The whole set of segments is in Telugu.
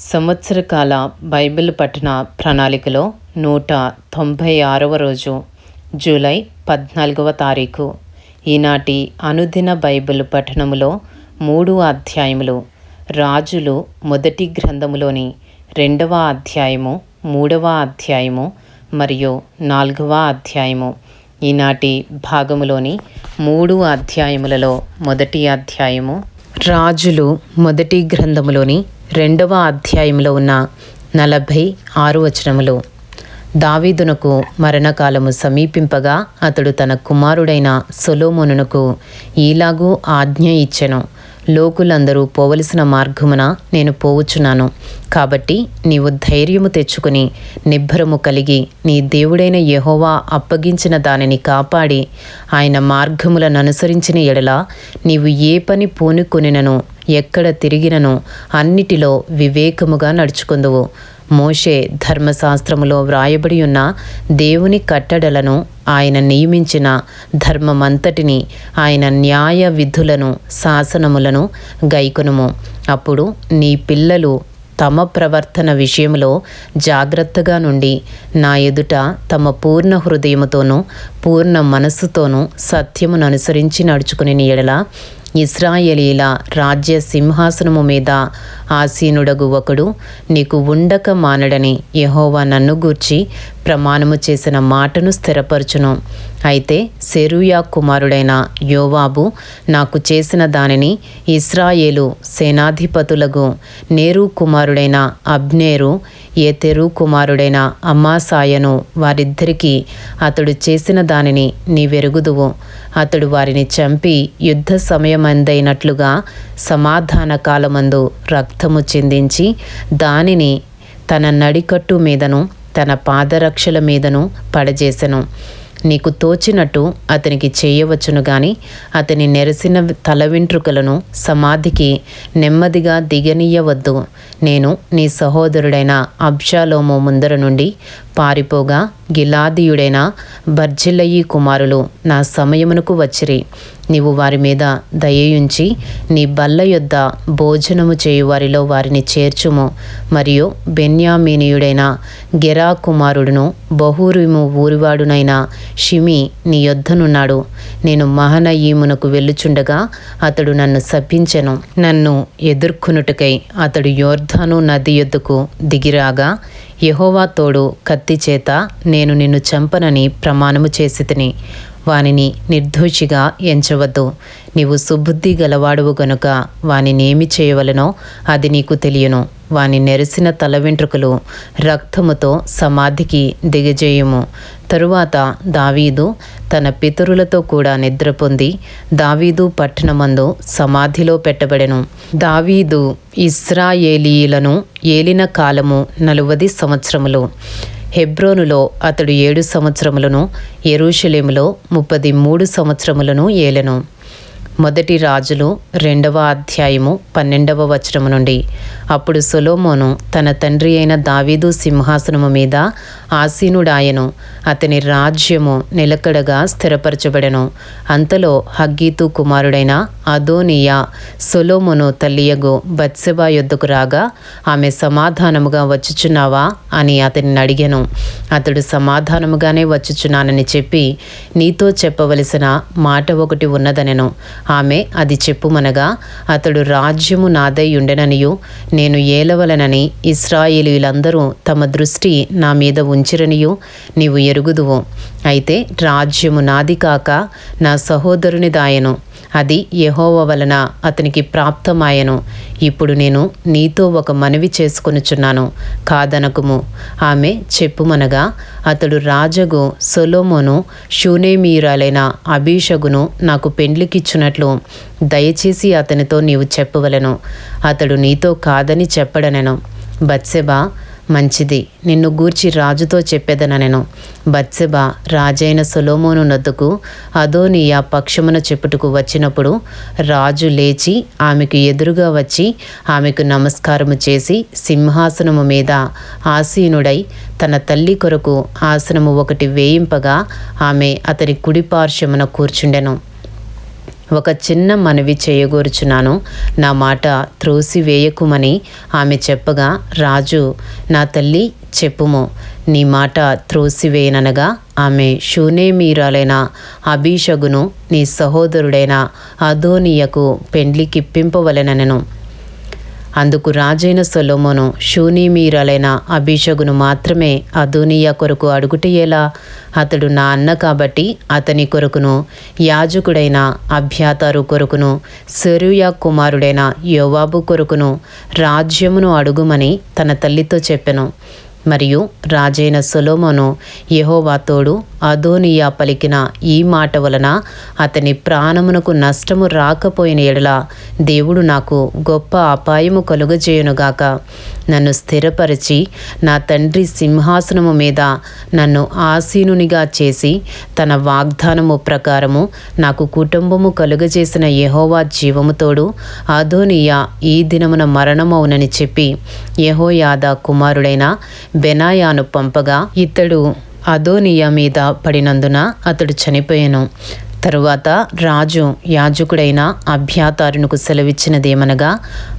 సంవత్సరకాల బైబిల్ పఠన ప్రణాళికలో 196వ రోజు జూలై 14వ తారీఖు. ఈనాటి అనుదిన బైబిల్ పఠనములో 3 అధ్యాయములు. రాజులు మొదటి గ్రంథములోని 2వ అధ్యాయము, 3వ అధ్యాయము మరియు 4వ అధ్యాయము. ఈనాటి భాగములోని 3 అధ్యాయములలో మొదటి అధ్యాయము రాజులు మొదటి గ్రంథములోని 2వ అధ్యాయంలో ఉన్న 46 వచనములు. దావీదునకు మరణకాలము సమీపింపగా అతడు తన కుమారుడైన సొలొమోనునకు ఈలాగు ఆజ్ఞ ఇచ్చెను. లోకులందరూ పోవలసిన మార్గమున నేను పోవుచున్నాను. కాబట్టి నీవు ధైర్యము తెచ్చుకుని నిబ్బరము కలిగి నీ దేవుడైన యెహోవా అప్పగించిన దానిని కాపాడి ఆయన మార్గములను అనుసరించిన ఎడల నీవు ఏ పని పూనుకొనినను ఎక్కడ తిరిగినను అన్నిటిలో వివేకముగా నడుచుకుందువు. మోషే ధర్మశాస్త్రములో వ్రాయబడి ఉన్న దేవుని కట్టడలను, ఆయన నియమించిన ధర్మమంతటిని, ఆయన న్యాయ విధులను, శాసనములను గైకొనుము. అప్పుడు నీ పిల్లలు తమ ప్రవర్తన విషయంలో జాగ్రత్తగా నుండి నా ఎదుట తమ పూర్ణ హృదయముతోనూ పూర్ణ మనస్సుతోనూ సత్యమును అనుసరించి నడుచుకుని ఎడల ఇశ్రాయేలీల రాజ్య సింహాసనము మీద ఆసీనుడగు ఒకడు నీకు ఉండక మానడని యెహోవా నన్ను గూర్చి ప్రమాణము చేసిన మాటను స్థిరపరచును. అయితే సెరూయా కుమారుడైన యోవాబు నాకు చేసిన దానిని ఇశ్రాయేలు సేనాధిపతులకు నేరు కుమారుడైన అబ్నేరు, ఏతెరు కుమారుడైన అమాసాయను వారిద్దరికీ అతడు చేసిన దానిని నీవెరుగుదువు. అతడు వారిని చంపి యుద్ధ సమయమందైనట్లుగా సమాధాన కాలమందు రక్తము చిందించి దానిని తన నడికట్టు మీదను తన పాదరక్షల మీదను పడజేసెను. నీకు తోచినట్టు అతనికి చేయవచ్చును గాని అతని నెరసిన తల వెంట్రుకలను సమాధికి నెమ్మదిగా దిగనీయవద్దు. నేను నీ సహోదరుడైన అబ్షాలోము ముందర నుండి పారిపోగా గిలాదీయుడైన బర్జిల్లయి కుమారులు నా సమయమునకు వచ్చిరి. నీవు వారి మీద దయయుంచి నీ బల్ల యొద్ద భోజనము చేయు వారిలో వారిని చేర్చుము. మరియు బెన్యామీనీయుడైన గెరా కుమారుడును బహూరీము ఊరివాడునైన షిమి నీ యొద్దనున్నాడు. నేను మహనయీమునకు వెళ్ళుచుండగా అతడు నన్ను శపించెను. నన్ను ఎదుర్కొనుటకై అతడు యోర్దాను నది యొద్దకు దిగిరాగా యెహోవా తోడు కత్తి చేత నేను నిన్ను చంపనని ప్రమాణము చేసితిని. వానిని నిర్దోషిగా ఎంచవద్దు. నీవు సుబుద్ధి గలవాడువు గనుక వానినేమి చేయవలనో అది నీకు తెలియను. వాని నెరసిన తల వెంట్రుకలు రక్తముతో సమాధికి దిగజేయుము. తరువాత దావీదు తన పితరులతో కూడా నిద్ర పొంది దావీదు పట్టణమందు సమాధిలో పెట్టబడెను. దావీదు ఇశ్రాయేలీయులను ఏలిన కాలము 40 సంవత్సరములు. హెబ్రోనులో అతడు 7 సంవత్సరములను, యెరూషలేములో 33 సంవత్సరములను ఏలెను. మొదటి రాజులు 2వ అధ్యాయము 12వ వచనము నుండి. అప్పుడు సొలొమోను తన తండ్రి అయిన దావీదు సింహాసనము మీద ఆసీనుడాయెను. అతని రాజ్యము నిలకడగా స్థిరపరచబడెను. అంతలో హగ్గీతు కుమారుడైన అదోనీయా సొలొమోను తల్లియగు బత్షెబా యొద్దకు రాగా ఆమె సమాధానముగా వచ్చుచున్నావా అని అతనిని అడిగెను. అతడు సమాధానముగానే వచ్చుచున్నానని చెప్పి నీతో చెప్పవలసిన మాట ఒకటి ఉన్నదనెను. ఆమె అది చెప్పుమనగా అతడు రాజ్యము నాదై ఉండెననియు నేను ఏలవలనని ఇశ్రాయేలీయులందరూ తమ దృష్టి నా మీద ఉంచిరనియు నీవు ఎరుగుదువు. అయితే రాజ్యము నాది కాక నా సహోదరునిదాయెను. అది యెహోవా వలన అతనికి ప్రాప్తమాయెను. ఇప్పుడు నేను నీతో ఒక మనవి చేసుకొనుచున్నాను, కాదనకుము. ఆమె చెప్పుమనగా అతడు రాజగు సొలొమోను షూనేమీయురాలైన అబీషగును నాకు పెండ్లికిచ్చునట్లు దయచేసి అతనితో నీవు చెప్పవలెను. అతడు నీతో కాదని చెప్పడనెను. బత్షెబా మంచిది, నిన్ను గూర్చి రాజుతో చెప్పెదనెను. బత్షెబా రాజైన సొలొమోను నొద్దకు అదోనీయా పక్షమున చెప్పుటకు వచ్చినప్పుడు రాజు లేచి ఆమెకు ఎదురుగా వచ్చి ఆమెకు నమస్కారము చేసి సింహాసనము మీద ఆసీనుడై తన తల్లి కొరకు ఆసనము ఒకటి వేయింపగా ఆమె అతని కుడిపార్శ్వమున కూర్చుండెను. ఒక చిన్న మనవి చేయగోరుచున్నాను, నా మాట త్రోసివేయకుమని ఆమె చెప్పగా, రాజు, నా తల్లి చెప్పుము, నీ మాట త్రోసివేయననగా, ఆమె షూనేమీరాలైన అబీషగును నీ సహోదరుడైన అదోనీయకు పెండ్లికిప్పింపవలెననెను. అందుకు రాజైన సొలొమోను, షూనేమీరాలైన అబీషగును మాత్రమే అదోనీయా కొరకు అడుగుట ఎలా? అతడు నా అన్న కాబట్టి అతని కొరకును, యాజకుడైన అబ్యాతారు కొరకును, సెరూయా కుమారుడైన యోవాబు కొరకును రాజ్యమును అడుగుమని తన తల్లితో చెప్పెను. మరియు రాజైన సొలొమోను యెహోవా తోడు అదోనీయా పలికిన ఈ మాట వలన అతని ప్రాణమునకు నష్టము రాకపోయిన ఎడల దేవుడు నాకు గొప్ప అపాయము కలుగజేయునుగాక. నన్ను స్థిరపరిచి నా తండ్రి సింహాసనము మీద నన్ను ఆసీనునిగా చేసి తన వాగ్దానము ప్రకారము నాకు కుటుంబము కలుగజేసిన యెహోవా జీవముతోడు అదోనీయా ఈ దినమున మరణమవునని చెప్పి యెహోయాదా కుమారుడైన బెనాయాను పంపగా, ఇతడు అదోనీయా మీద పడినందున అతడు చనిపోయెను. తరువాత రాజు యాజకుడైన అబ్యాతారునకు సెలవిచ్చినదేమనగా,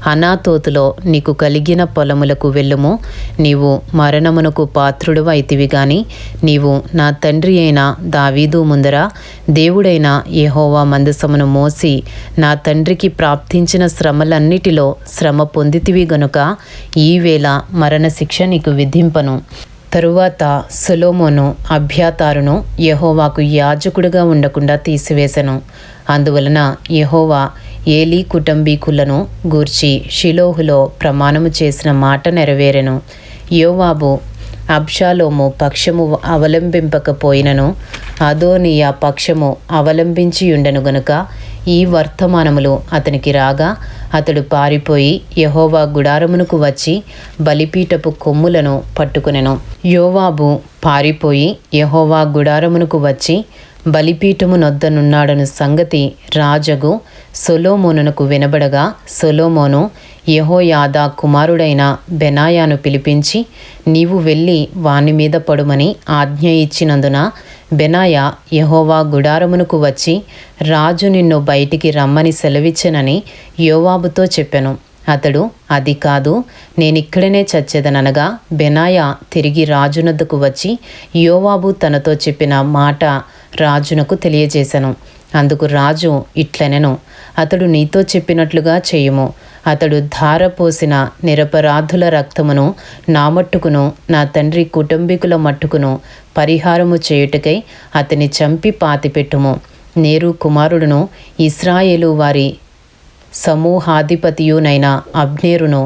అనాతోతులో నీకు కలిగిన పొలములకు వెళ్ళుము. నీవు మరణమునకు పాత్రుడు అయితివి గాని నీవు నా తండ్రి అయిన దావీదు ముందర దేవుడైన యెహోవా మందసమును మోసి నా తండ్రికి ప్రాప్తించిన శ్రమలన్నిటిలో శ్రమ పొందితివి గనుక ఈవేళ మరణశిక్ష నీకు విధింపను. తరువాత సొలొమోను అబ్యాతారును యెహోవాకు యాజకుడిగా ఉండకుండా తీసివేశను. అందువలన యెహోవా ఏలీ కుటుంబీకులను గూర్చి షిలోహులో ప్రమాణము చేసిన మాట నెరవేరెను. యోవాబు అబ్షాలోము పక్షము అవలంబింపకపోయినను అదోనీయా పక్షము అవలంబించియుండెను గనుక ఈ వర్తమానములు అతనికి రాగా అతడు పారిపోయి యెహోవా గుడారమునకు వచ్చి బలిపీఠపు కొమ్ములను పట్టుకొనెను. యోవాబు పారిపోయి యెహోవా గుడారమునకు వచ్చి బలిపీఠము నొద్దనున్నాడను సంగతి రాజగు సొలొమోనునకు వినబడగా, సొలొమోను యెహోయాదా కుమారుడైన బెనాయాను పిలిపించి, నీవు వెళ్ళి వాని మీద పడుమని ఆజ్ఞ ఇచ్చినందున బెనాయా యెహోవా గుడారమునకు వచ్చి, రాజు నిన్ను బయటికి రమ్మని సెలవిచ్చెనని యోవాబుతో చెప్పెను. అతడు, అది కాదు, నేనిక్కడనే చచ్చెదననగా బెనాయా తిరిగి రాజునొద్దకు వచ్చి యోవాబు తనతో చెప్పిన మాట రాజునకు తెలియజేశను. అందుకు రాజు ఇట్లనెను, అతడు నీతో చెప్పినట్లుగా చేయుము. అతడు ధారపోసిన నిరపరాధుల రక్తమును నా మట్టుకును నా తండ్రి కుటుంబీకుల మట్టుకును పరిహారము చేయుటకై అతని చంపి పాతిపెట్టుము. నేరు కుమారుడును ఇశ్రాయేలు వారి సమూహాధిపతియునైన అబ్నేరును,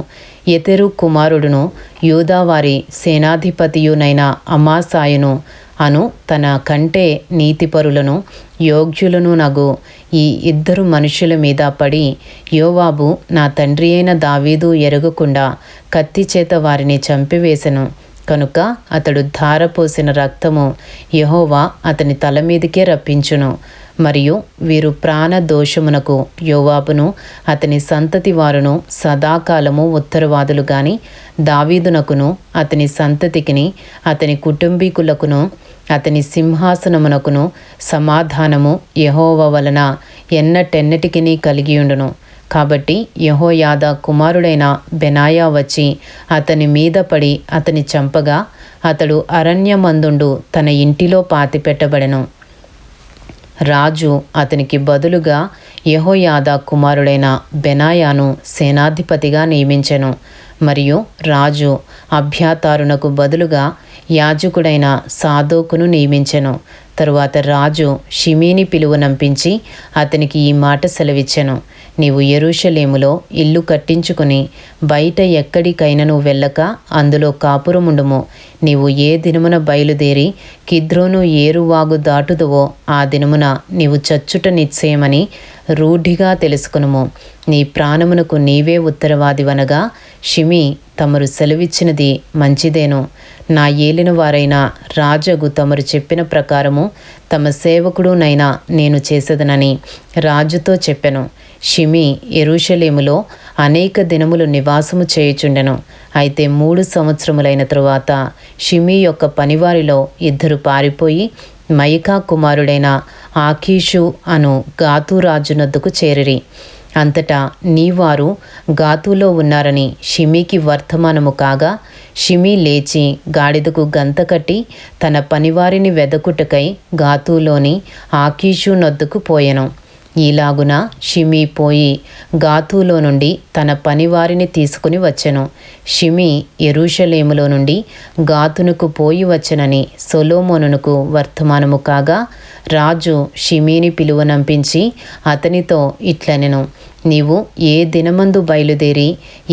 యెతెరు కుమారుడును యూదావారి సేనాధిపతియునైన అమాసాయును అను తన కంటే నీతిపరులను యోగ్యులను నగు ఈ ఇద్దరు మనుషుల మీద పడి యోవాబు నా తండ్రి అయిన దావీదు ఎరగకుండా కత్తి చేత వారిని చంపివేశెను. కనుక అతడు ధారపోసిన రక్తము యెహోవా అతని తల మీదికే రప్పించును. మరియు వీరు ప్రాణ దోషమునకు యోవాబును అతని సంతతి వారును సదాకాలము ఉత్తరవాదులు గాని దావీదునకును అతని సంతతికిని అతని కుటుంబీకులకును అతని సింహాసనమునకును సమాధానము యెహోవా వలన ఎన్నటెన్నటికిని కలిగియుండును. కాబట్టి యెహోయాదా కుమారుడైన బెనాయా వచ్చి అతని మీద పడి అతని చంపగా అతడు అరణ్యమందుండు తన ఇంటిలో పాతిపెట్టబడెను. రాజు అతనికి బదులుగా యెహోయాదా కుమారుడైన బెనాయాను సేనాధిపతిగా నియమించెను. మరియు రాజు అబ్యాతారునకు బదులుగా యాజకుడైన సాదోకును నియమించెను. తరువాత రాజు షిమీని పిలువనంపించి అతనికి ఈ మాట సెలవిచ్చెను, నీవు యెరూషలేములో ఇల్లు కట్టించుకుని బయట ఎక్కడికైనను వెళ్ళక అందులో కాపురముండుము. నీవు ఏ దినమున బయలుదేరి కిద్రోను ఏరువాగు దాటుదువో ఆ దినమున నీవు చచ్చుట నిశ్చయమని రూఢిగా తెలుసుకునుము. నీ ప్రాణమునకు నీవే ఉత్తరవాదివనగా షిమీ తమరు సెలవిచ్చినది మంచిదేను. నా ఏలిన వారైన రాజగు తమరు చెప్పిన ప్రకారము తమ సేవకుడునైనా నేను చేసేదనని రాజుతో చెప్పెను. షిమీ యెరూషలేములో అనేక దినములు నివాసము చేయుచుండెను. అయితే 3 సంవత్సరములైన తరువాత షిమీ యొక్క పనివారిలో 2 పారిపోయి మయకా కుమారుడైన ఆకీషు అను గాతు రాజునొద్దకు చేరిరి. అంతటా నీవారు గాతులో ఉన్నారని షిమీకి వర్తమానము కాగా, షిమీ లేచి గాడిదకు గంత కట్టి తన పనివారిని వెదకుటకై గాతులోని ఆకీషు నొద్దకు పోయెను. ఈలాగున షిమీ పోయి గాతులో నుండి తన పనివారిని తీసుకుని వచ్చెను. షిమీ యెరూషలేములో నుండి గాతునకు పోయి వచ్చెనని సొలొమోనునకు వర్తమానము కాగా, రాజు షిమీని పిలువనంపించి అతనితో ఇట్లనెను, నీవు ఏ దినమందు బయలుదేరి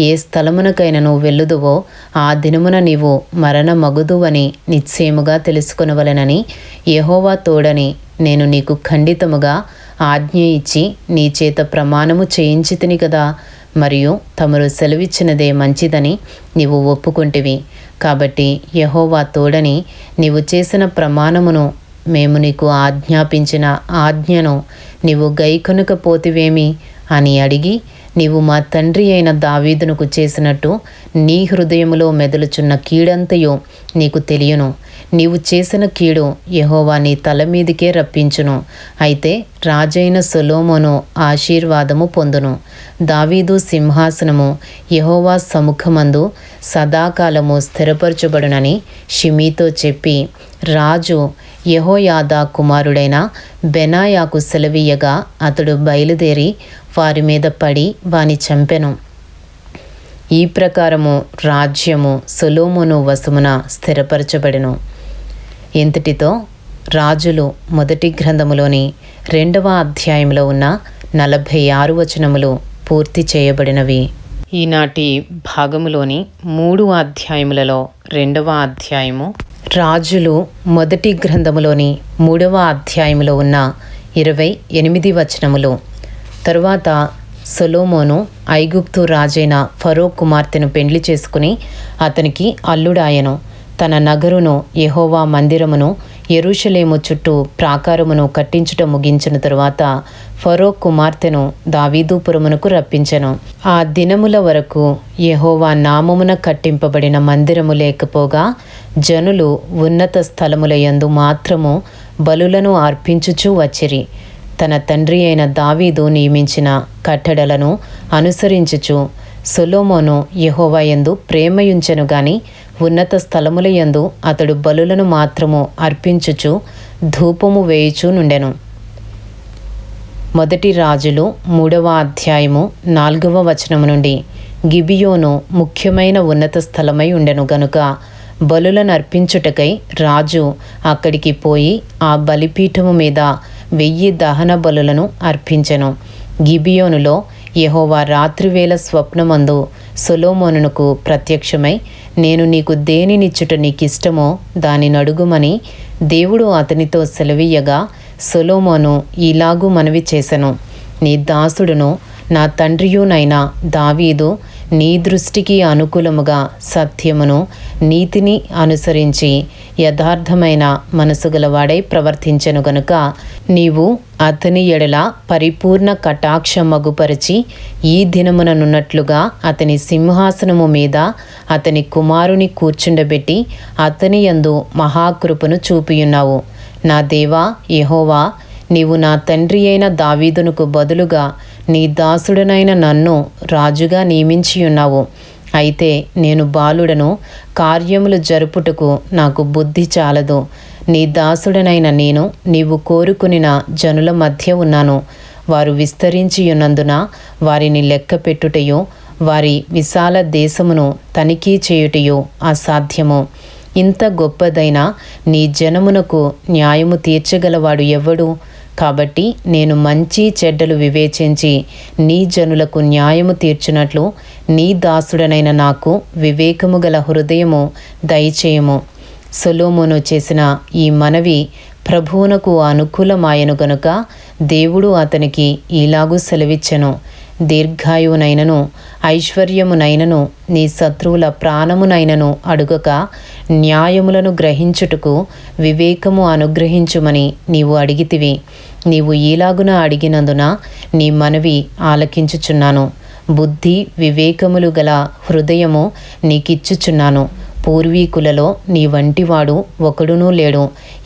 ఏ స్థలమునకైనను వెళ్ళుదువో ఆ దినమున నీవు మరణమగుదువని నిశ్చయముగా తెలుసుకొనవలెనని యెహోవా తోడని నేను నీకు ఖండితముగా ఆజ్ఞ ఇచ్చి నీ చేత ప్రమాణము చేయించితిని కదా. మరియు తమరు సెలవిచ్చినదే మంచిదని నీవు ఒప్పుకొంటివి. కాబట్టి యెహోవా తోడని నీవు చేసిన ప్రమాణమును మేము నీకు ఆజ్ఞాపించిన ఆజ్ఞను నీవు గైకొనకపోతివేమి అని అడిగి, నీవు మా తండ్రి అయిన దావీదునకు చేసినట్టు నీ హృదయములో మెదలుచున్న కీడంతయు నీకు తెలియను. నీవు చేసిన కీడు యెహోవా నీ తల మీదికే రప్పించును. అయితే రాజైన సొలొమోను ఆశీర్వాదము పొందును. దావీదు సింహాసనము యెహోవా సముఖమందు సదాకాలము స్థిరపరచబడునని షిమీతో చెప్పి, రాజు యెహోయాదా కుమారుడైన బెనాయాకు సెలవీయగా అతడు బయలుదేరి వారి మీద పడి వాని చంపెను. ఈ ప్రకారము రాజ్యము సొలొమోను వశమున స్థిరపరచబడెను. ఇంతటితో రాజులు మొదటి గ్రంథములోని 2వ అధ్యాయంలో ఉన్న 46 వచనములు పూర్తి చేయబడినవి. ఈనాటి భాగములోని 3 అధ్యాయములలో 2వ అధ్యాయము రాజులు మొదటి గ్రంథములోని 3వ అధ్యాయములో ఉన్న 28 వచనములు. తరువాత సొలొమోను ఐగుప్తు రాజైన ఫరో కుమార్తెను పెండ్లి చేసుకుని అతనికి అల్లుడాయెను. తన నగరును యెహోవా మందిరమును యెరూషలేము చుట్టూ ప్రాకారమును కట్టించుట ముగించిన తరువాత ఫరో కుమార్తెను దావీదుపురమునకు రప్పించెను. ఆ దినముల వరకు యెహోవా నామమున కట్టింపబడిన మందిరము లేకపోగా జనులు ఉన్నత స్థలముల యందు మాత్రము బలులను అర్పించుచూ వచ్చిరి. తన తండ్రి అయిన దావీదు నియమించిన కట్టడలను అనుసరించుచు సొలొమోను యెహోవా యందు ప్రేమయుంచెను గాని ఉన్నత స్థలముల యందు అతడు బలులను మాత్రము అర్పించుచు ధూపము వేయుచూ నుండెను. మొదటి రాజులు 3వ అధ్యాయము 4వ వచనము నుండి, గిబియోను ముఖ్యమైన ఉన్నత స్థలమై ఉండెను గనుక బలులను అర్పించుటకై రాజు అక్కడికి పోయి ఆ బలిపీఠము మీద 1000 దహన బలులను అర్పించెను. గిబియోనులో యెహోవా రాత్రివేళ స్వప్నమందు సొలొమోనునకు ప్రత్యక్షమై, నేను నీకు దేనినిచ్చుట నీకిష్టమో దానిని అడుగుమని దేవుడు అతనితో సెలవీయగా, సొలొమోను ఈలాగు మనవి చేసెను, నీ దాసుడును నా తండ్రియునైన దావీదు నీ దృష్టికి అనుకూలముగా సత్యమును నీతిని అనుసరించి యథార్థమైన మనసు గలవాడై ప్రవర్తించెను గనుక నీవు అతని ఎడల పరిపూర్ణ కటాక్షమగుపరిచి ఈ దినముననున్నట్లుగా అతని సింహాసనము మీద అతని కుమారుని కూర్చుండబెట్టి అతని యందు మహాకృపను చూపియున్నావు. నా దేవా యెహోవా, నీవు నా తండ్రి అయిన దావీదునకు బదులుగా నీ దాసుడనైన నన్ను రాజుగా నియమించియున్నావు. అయితే నేను బాలుడను, కార్యములు జరుపుటకు నాకు బుద్ధి చాలదు. నీ దాసుడనైన నేను నీవు కోరుకునిన జనుల మధ్య ఉన్నాను. వారు విస్తరించియున్నందున వారిని లెక్క పెట్టుటయో వారి విశాల దేశమును తనిఖీ చేయుటయో అసాధ్యము. ఇంత గొప్పదైన నీ జనమునకు న్యాయము తీర్చగలవాడు ఎవడు? కాబట్టి నేను మంచి చెడ్డలు వివేచించి నీ జనులకు న్యాయము తీర్చునట్లు నీ దాసుడనైన నాకు వివేకము గల హృదయము దయచేయము. సొలొమోను చేసిన ఈ మనవి ప్రభువునకు అనుకూలమాయను గనుక దేవుడు అతనికి ఇలాగూ సెలవిచ్చెను, దీర్ఘాయువునైనను ఐశ్వర్యమునైనను నీ శత్రువుల ప్రాణమునైనను అడుగక న్యాయములను గ్రహించుటకు వివేకము అనుగ్రహించుమని నీవు అడిగితివి. నీవు ఈలాగున అడిగినందున నీ మనవి ఆలకించుచున్నాను. బుద్ధి వివేకములు గల హృదయము నీకిచ్చుచున్నాను. పూర్వీకులలో నీ వంటివాడు ఒకడునూ లేడు,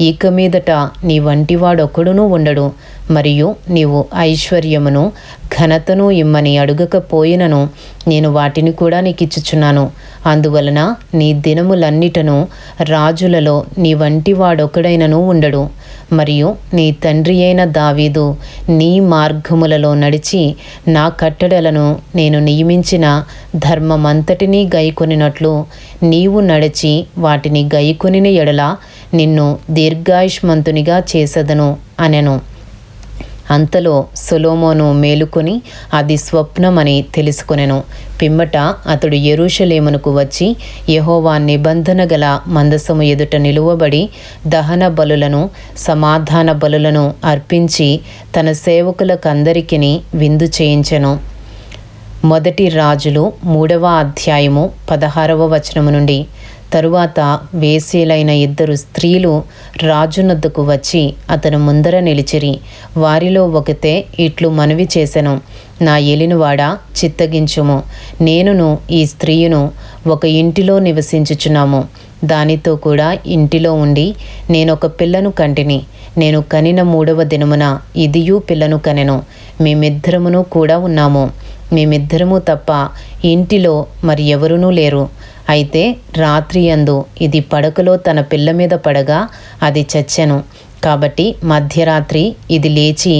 ఇక మీదట నీ వంటివాడొకడునూ ఉండడు. మరియు నీవు ఐశ్వర్యమును ఘనతను ఇమ్మని అడుగకపోయినను నేను వాటిని కూడా నీకిచ్చుచున్నాను. అందువలన నీ దినములన్నిటను రాజులలో నీ వంటివాడొకడైనను ఉండడు. మరియు నీ తండ్రి అయిన దావీదు నీ మార్గములలో నడిచి నా కట్టడలను నేను నియమించిన ధర్మమంతటినీ గైకొనినట్లు నీవు నడిచి వాటిని గైకొనిన ఎడల నిన్ను దీర్ఘాయుష్మంతునిగా చేసెదను అనెను. అంతలో సొలొమోను మేలుకొని అది స్వప్నమని తెలుసుకొనెను. పిమ్మట అతడు యెరూషలేమునకు వచ్చి యెహోవా నిబంధన గల మందసము ఎదుట నిలువబడి దహన బలులను సమాధాన బలులను అర్పించి తన సేవకులకందరికిని విందు చేయించెను. మొదటి రాజులు 3వ అధ్యాయము 16వ వచనము నుండి. తరువాత వేశ్యలైన 2 స్త్రీలు రాజునొద్దకు వచ్చి అతను ముందర నిలిచిరి. వారిలో ఒకతే ఇట్లు మనవి చేసెను, నా ఏలినవాడా చిత్తగించుము. నేనును ఈ స్త్రీయును ఒక ఇంటిలో నివసించుచున్నాము. దానితో కూడా ఇంటిలో ఉండి నేనొక పిల్లను కంటిని. నేను కనిన 3వ దినమున ఇదియు పిల్లను కనెను. మేమిద్దరమును కూడా ఉన్నాము. మేమిద్దరము తప్ప ఇంటిలో మరి ఎవరునూ లేరు. అయితే రాత్రి యందు ఇది పడకలో తన పిల్ల మీద పడగా అది చచ్చెను. కాబట్టి మధ్యరాత్రి ఇది లేచి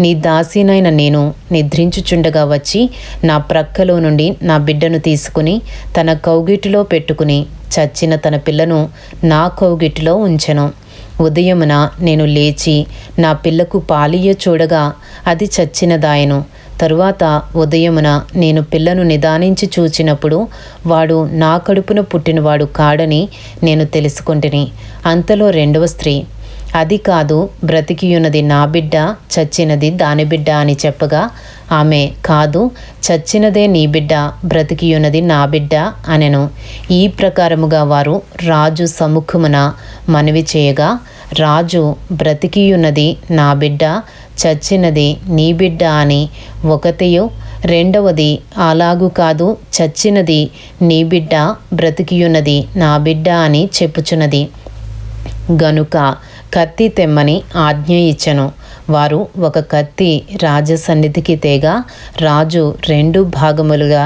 నీ దాసినైన నేను నిద్రించుచుండగా వచ్చి నా ప్రక్కలో నుండి నా బిడ్డను తీసుకుని తన కౌగిటిలో పెట్టుకుని చచ్చిన తన పిల్లను నా కౌగిటిలో ఉంచెను. ఉదయమున నేను లేచి నా పిల్లకు పాలియ చూడగా అది చచ్చినదాయెను. తరువాత ఉదయమున నేను పిల్లను నిదానించి చూచినప్పుడు వాడు నా కడుపున పుట్టినవాడు కాడని నేను తెలుసుకొంటిని. అంతలో 2వ స్త్రీ, అది కాదు, బ్రతికియున్నది నా బిడ్డ, చచ్చినది దాని బిడ్డ అని చెప్పగా ఆమె, కాదు, చచ్చినదే నీ బిడ్డ, బ్రతికియున్నది నా బిడ్డ అనెను. ఈ ప్రకారముగా వారు రాజు సముఖమున మనవి చేయగా రాజు, బ్రతికియున్నది నా బిడ్డ, చచ్చినది నీ బిడ్డ అని ఒకతెయు, రెండవది అలాగు కాదు, చచ్చినది నీ బిడ్డ, బ్రతికియున్నది నా బిడ్డ అని చెప్పుచున్నది. గనుక కత్తి తెమ్మని ఆజ్ఞ ఇచ్చెను. వారు ఒక కత్తి రాజసన్నిధికి తేగా రాజు 2 భాగములుగా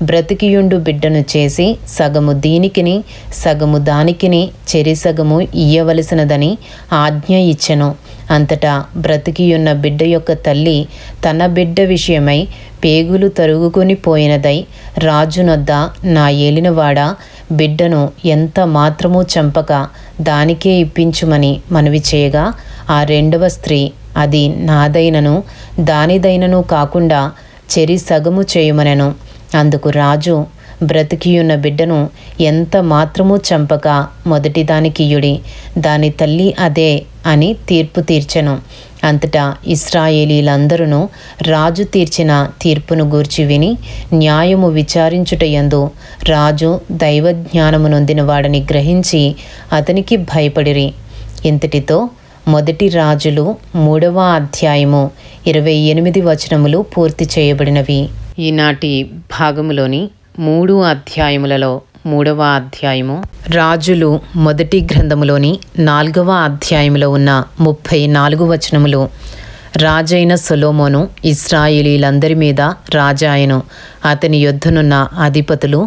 బ్రతికియుండు బిడ్డను చేసి సగము దీనికిని సగము దానికిని చెరిసగము ఇయ్యవలసినదని ఆజ్ఞ ఇచ్చెను. అంతటా బ్రతికియున్న బిడ్డ యొక్క తల్లి తన బిడ్డ విషయమై పేగులు తరుగుకొని పోయినదై రాజునొద్ద, నా ఏలినవాడా, బిడ్డను ఎంత మాత్రమూ చంపక దానికే ఇప్పించుమని మనవి చేయగా ఆ 2వ స్త్రీ, అది నాదైనను దానిదైనను కాకుండా చెరి సగము చేయమనెను. అందుకు రాజు, బ్రతికియున్న బిడ్డను ఎంత మాత్రమూ చంపక మొదటి దానికియుడి, దాని తల్లి అదే అని తీర్పు తీర్చెను. అంతటా ఇశ్రాయేలీలందరూ రాజు తీర్చిన తీర్పును గూర్చి విని న్యాయము విచారించుటయందు రాజు దైవజ్ఞానము నొందిన వాడని గ్రహించి అతనికి భయపడిరి. ఇంతటితో మొదటి రాజులు 3వ అధ్యాయము 28 వచనములు పూర్తి చేయబడినవి. ఈనాటి భాగములోని 3 అధ్యాయములలో 3వ అధ్యాయము రాజులు మొదటి గ్రంథములోని 4వ అధ్యాయములో ఉన్న 34 వచనములు. రాజైన సొలొమోను ఇశ్రాయేలీలందరి మీద రాజాయను. అతని యొద్దనున్న అధిపతులు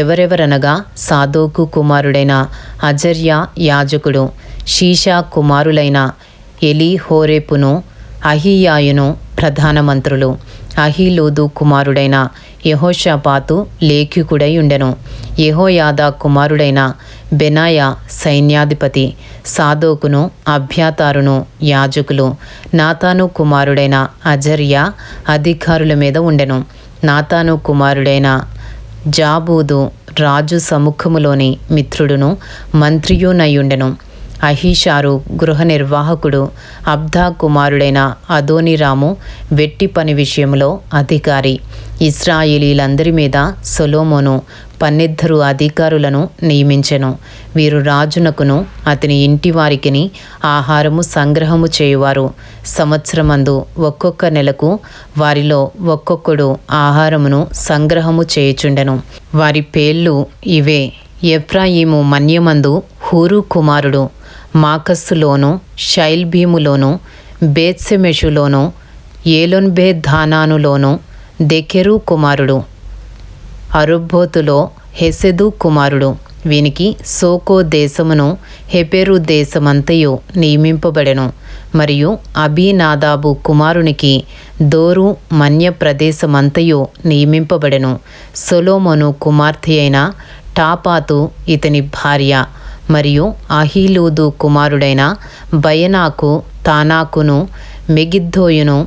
ఎవరెవరనగా సాదోకు కుమారుడైన అజర్యా యాజకుడు, షీషా కుమారులైన ఎలీహోరేపును అహీయాయును ప్రధానమంత్రులు, అహీలూదు కుమారుడైన యెహోషాపాతు లేఖికుడై ఉండెను, యెహోయాదా కుమారుడైన బెనాయా సైన్యాధిపతి, సాదోకును అబ్యాతారును యాజకులు, నాతాను కుమారుడైన అజర్యా అధికారుల మీద ఉండెను. నాతాను కుమారుడైన జాబూదు రాజు సముఖములోని మిత్రుడును మంత్రియునయుండెను. అహీషారు గృహ నిర్వాహకుడు, అబ్దా కుమారుడైన అదోనీరాము వెట్టి పని విషయంలో అధికారి. ఇశ్రాయేలీలందరి మీద సొలొమోను 12 అధికారులను నియమించెను. వీరు రాజునకును అతని ఇంటి వారికిని ఆహారము సంగ్రహము చేయువారు. సంవత్సరమందు ఒక్కొక్క నెలకు వారిలో ఒక్కొక్కడు ఆహారమును సంగ్రహము చేయుచుండెను. వారి పేర్లు ఇవే: ఎఫ్రాయిము మన్యమందు హూరు కుమారుడు, మాకస్సులోను, షైల్బీములోను, బేత్సెమెషులోను, ఏలోన్బేధానానులోను దెకెరు కుమారుడు, అరుబ్బోతులో హెసెదు కుమారుడు. వీనికి సోకో దేశమును హెపెరు దేశమంతయు నియమింపబడెను. మరియు అబీనాదాబు కుమారునికి దోరు మన్య ప్రదేశమంతయు నియమింపబడెను. సొలొమోను కుమార్తె అయిన టాపాతు ఇతని భార్య. మరియు అహీలూదు కుమారుడైన బయనాకు తానాకును మెగిద్దోయును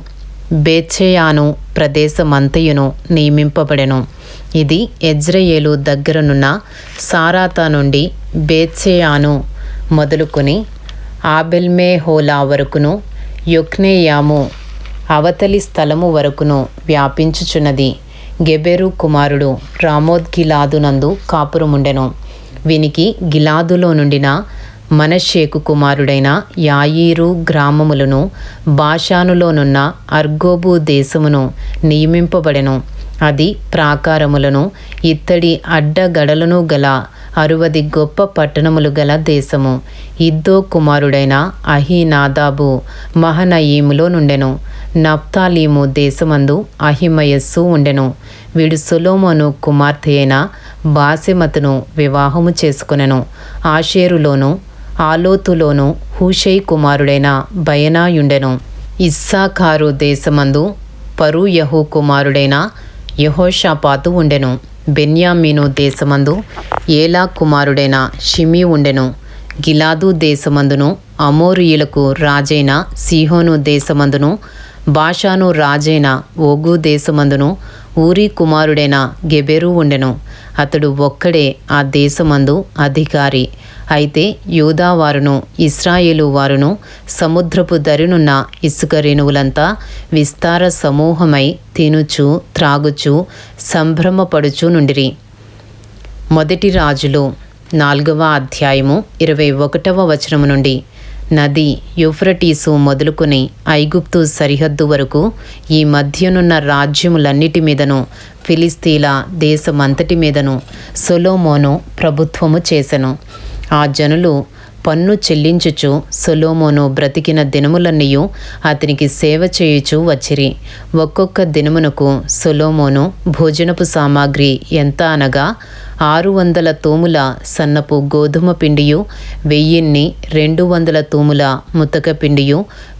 బేత్షెయాను ప్రదేశమంతయును నియమింపబడెను. ఇది యెజ్రెయేలు దగ్గరనున్న సారాతా నుండి బేత్షెయాను మొదలుకొని ఆబెల్మెహోలా వరకును, యొక్నెయాము అవతలి స్థలము వరకును వ్యాపించుచున్నది. గెబెరు కుమారుడు రామోత్గిలాదునందు కాపురముండెను. వీనికి గిలాదులో నుండిన మనష్షేకు కుమారుడైన యాయీరు గ్రామములను, బాషానులోనున్న అర్గోబు దేశమును నియమింపబడెను. అది ప్రాకారములను, ఇత్తడి అడ్డగడలను గల 60 గొప్ప పట్టణములు గల దేశము. ఇద్దో కుమారుడైన అహీనాదాబు మహనయీములో నుండెను. నఫ్తాలీము దేశమందు అహిమయస్సు ఉండెను. వీడు సొలొమోను కుమార్తె అయిన బాసెమతును వివాహము చేసుకొనెను. ఆషేరులోను ఆలోతులోను హూషై కుమారుడైన బయనాయుండెను. ఇస్సాకారు దేశమందు పరూయహు కుమారుడైన యెహోషాపాతు ఉండెను. బెన్యామీను దేశమందు ఏలా కుమారుడైన షిమీ ఉండెను. గిలాదు దేశమందును అమోరీయులకు రాజైన సీహోను దేశమందును, బాషాను రాజైన ఓగు దేశమందును ఊరీ కుమారుడైన గెబెరు ఉండెను. అతడు ఒక్కడే ఆ దేశమందు అధికారి. అయితే యూదావారును ఇశ్రాయేలు వారును సముద్రపు దరినున్న ఇసుక రేణువులంతా విస్తార సమూహమై తినుచు త్రాగుచు సంభ్రమపడుచు నుండిరి. మొదటి రాజులు 4వ అధ్యాయము 21వ వచనము నుండి. నది యూఫ్రటీసు మొదలుకొని ఐగుప్తు సరిహద్దు వరకు ఈ మధ్యనున్న రాజ్యములన్నిటి మీదను, ఫిలిస్తీన్ల దేశమంతటి మీదను సొలొమోను ప్రభుత్వము చేసెను. ఆ జనులు పన్ను చెల్లించుచు సొలొమోను బ్రతికిన దినములన్నీయు అతనికి సేవ చేయుచు వచ్చిరి. ఒక్కొక్క దినమునకు సొలొమోను భోజనపు సామాగ్రి ఎంత అనగా 600 తూముల సన్నపు గోధుమ పిండియు, 1200 తూముల ముతక పిండియు,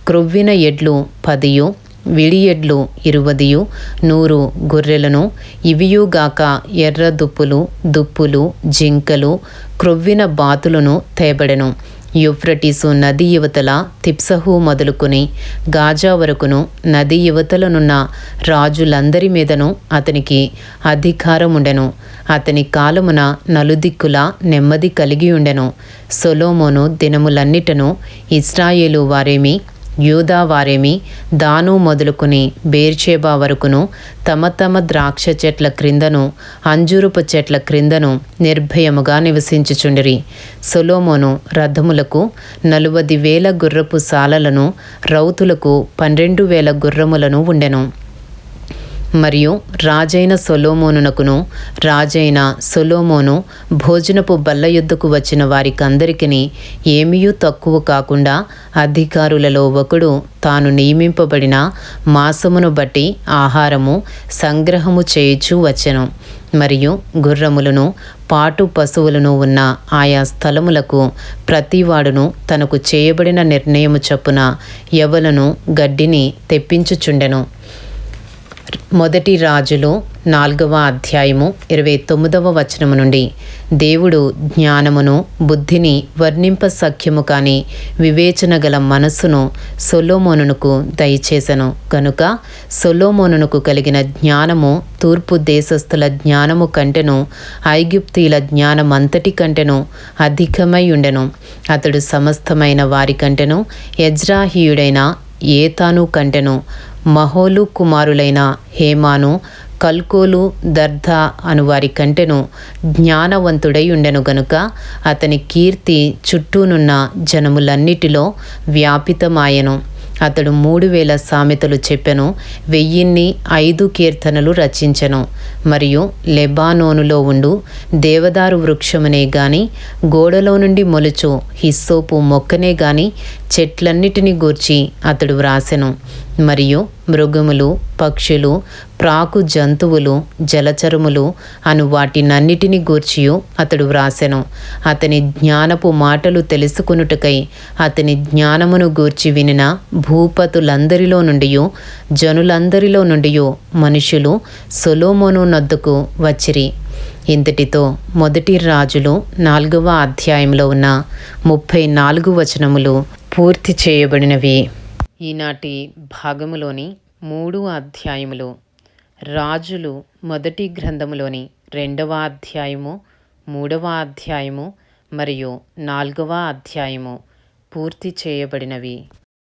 క్రొవ్విన ఎడ్లు 10, విడి ఎడ్లు 20, 100 గొర్రెలను, ఇవియుగాక ఎర్ర దుప్పులు, జింకలు, క్రొవ్విన బాతులను తేబడెను. యూఫ్రటీసు నది యువతల తిప్సహు మొదలుకొని గాజా వరకును నది యువతలనున్న రాజులందరి మీదను అతనికి అధికారముండెను. అతని కాలమున నలుదిక్కుల నెమ్మది కలిగి ఉండెను. సొలొమోను దినములన్నిటను ఇశ్రాయేలు వారేమి, యూదా వారేమి, దాను మొదలుకొని బేర్షెబా వరకును తమ తమ ద్రాక్ష చెట్ల క్రిందను, అంజూరపు చెట్ల క్రిందను నిర్భయముగా నివసించుచుండిరి. సొలొమోను రథములకు 40,000 గుర్రపు సాలలను, రౌతులకు 12,000 గుర్రములను ఉండెను. మరియు రాజైన సొలొమోను భోజనపు బల్ల యొద్దకు వచ్చిన వారికందరికిని ఏమీయూ తక్కువ కాకుండా అధికారులలో ఒకడు తాను నియమింపబడిన మాసమును బట్టి ఆహారము సంగ్రహము చేయుచూ వచ్చెను. మరియు గుర్రములను, పాటు పశువులను ఉన్న ఆయా స్థలములకు ప్రతివాడును తనకు చేయబడిన నిర్ణయము చొప్పున యవలను గడ్డిని తెప్పించుచుండెను. మొదటి రాజులు 4వ అధ్యాయము 29వ వచనము నుండి, దేవుడు జ్ఞానమును బుద్ధిని వర్ణింప సఖ్యము కాని వివేచన గల మనస్సును సొలొమోనునకు దయచేసెను. కనుక సొలొమోనునకు కలిగిన జ్ఞానము తూర్పు దేశస్థుల జ్ఞానము కంటెను ఐగుప్తీల జ్ఞానమంతటి కంటెను అధికమై ఉండెను. అతడు సమస్తమైన వారి కంటెను ఎజ్రాహీయుడైన ఏతాను కంటెను మహోలు కుమారులైన హేమాను కల్కోలు దర్ధ అనువారి కంటెను జ్ఞానవంతుడై ఉండెను గనుక అతని కీర్తి చుట్టూనున్న జనములన్నిటిలో వ్యాపితమాయెను. అతడు 3000 సామెతలు చెప్పెను, 1005 కీర్తనలు రచించెను. మరియు లెబానోనులో ఉండు దేవదారు వృక్షమునే గాని గోడలో నుండి మొలుచు హిస్సోపు మొక్కనే గాని చెట్లన్నిటిని గూర్చి అతడు వ్రాసెను. మరియు మృగములు పక్షులు ప్రాకు జంతువులు జలచరములు అను వాటినన్నిటిని గూర్చియు అతడు వ్రాసెను. అతని జ్ఞానపు మాటలు తెలుసుకొనుటకై అతని జ్ఞానమును గూర్చి వినిన భూపతులందరిలో నుండియు జనులందరిలో నుండియు మనుషులు సొలొమోను నొద్దకు వచ్చిరి. ఇంతటితో మొదటి రాజులు 4వ అధ్యాయంలో ఉన్న 34 వచనములు పూర్తి చేయబడినవి. ఈనాటి భాగములోని 3 అధ్యాయములు రాజులు మొదటి గ్రంథములోని 2వ అధ్యాయము 3వ అధ్యాయము మరియు 4వ అధ్యాయము పూర్తి చేయబడినవి.